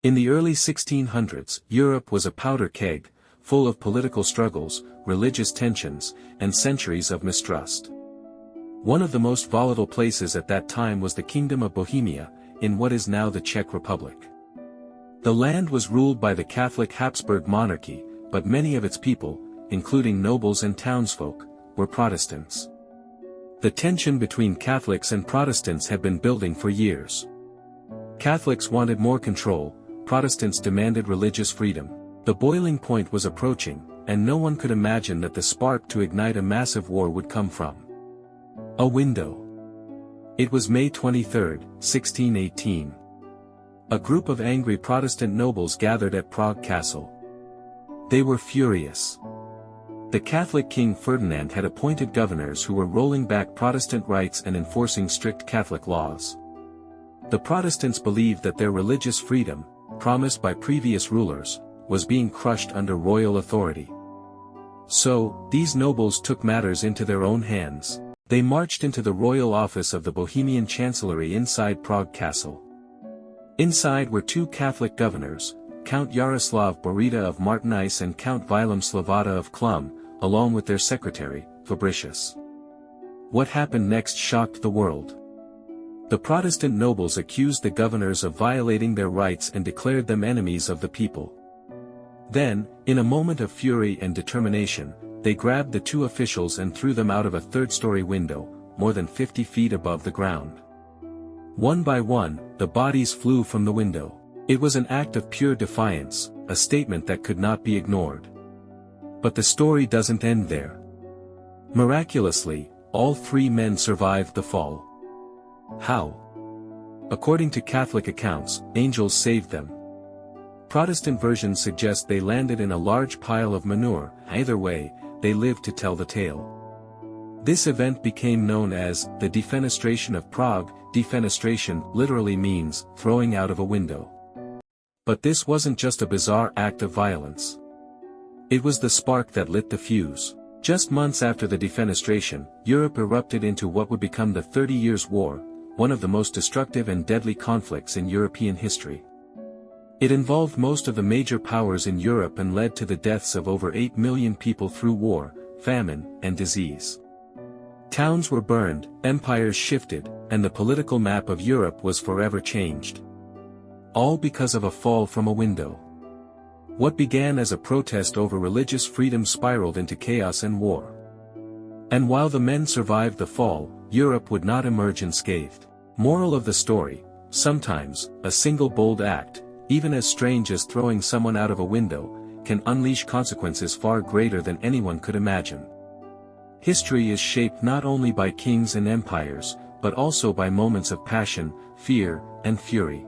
In the early 1600s, Europe was a powder keg, full of political struggles, religious tensions, and centuries of mistrust. One of the most volatile places at that time was the Kingdom of Bohemia, in what is now the Czech Republic. The land was ruled by the Catholic Habsburg monarchy, but many of its people, including nobles and townsfolk, were Protestants. The tension between Catholics and Protestants had been building for years. Catholics wanted more control, Protestants demanded religious freedom. The boiling point was approaching, and no one could imagine that the spark to ignite a massive war would come from a window. It was May 23, 1618. A group of angry Protestant nobles gathered at Prague Castle. They were furious. The Catholic King Ferdinand had appointed governors who were rolling back Protestant rights and enforcing strict Catholic laws. The Protestants believed that their religious freedom, promised by previous rulers, was being crushed under royal authority. So, these nobles took matters into their own hands. They marched into the royal office of the Bohemian Chancellery inside Prague Castle. Inside were two Catholic governors, Count Jaroslav Borita of Martinice and Count Vilém Slavata of Chlum, along with their secretary, Fabricius. What happened next shocked the world. The Protestant nobles accused the governors of violating their rights and declared them enemies of the people. Then, in a moment of fury and determination, they grabbed the two officials and threw them out of a third-story window, more than 50 feet above the ground. One by one, the bodies flew from the window. It was an act of pure defiance, a statement that could not be ignored. But the story doesn't end there. Miraculously, all three men survived the fall. How? According to Catholic accounts, angels saved them. Protestant versions suggest they landed in a large pile of manure. Either way, they lived to tell the tale. This event became known as the Defenestration of Prague. Defenestration literally means throwing out of a window. But this wasn't just a bizarre act of violence. It was the spark that lit the fuse. Just months after the defenestration, Europe erupted into what would become the 30 Years' War, one of the most destructive and deadly conflicts in European history. It involved most of the major powers in Europe and led to the deaths of over 8 million people through war, famine, and disease. Towns were burned, empires shifted, and the political map of Europe was forever changed. All because of a fall from a window. What began as a protest over religious freedom spiraled into chaos and war. And while the men survived the fall, Europe would not emerge unscathed. Moral of the story: sometimes, a single bold act, even as strange as throwing someone out of a window, can unleash consequences far greater than anyone could imagine. History is shaped not only by kings and empires, but also by moments of passion, fear, and fury.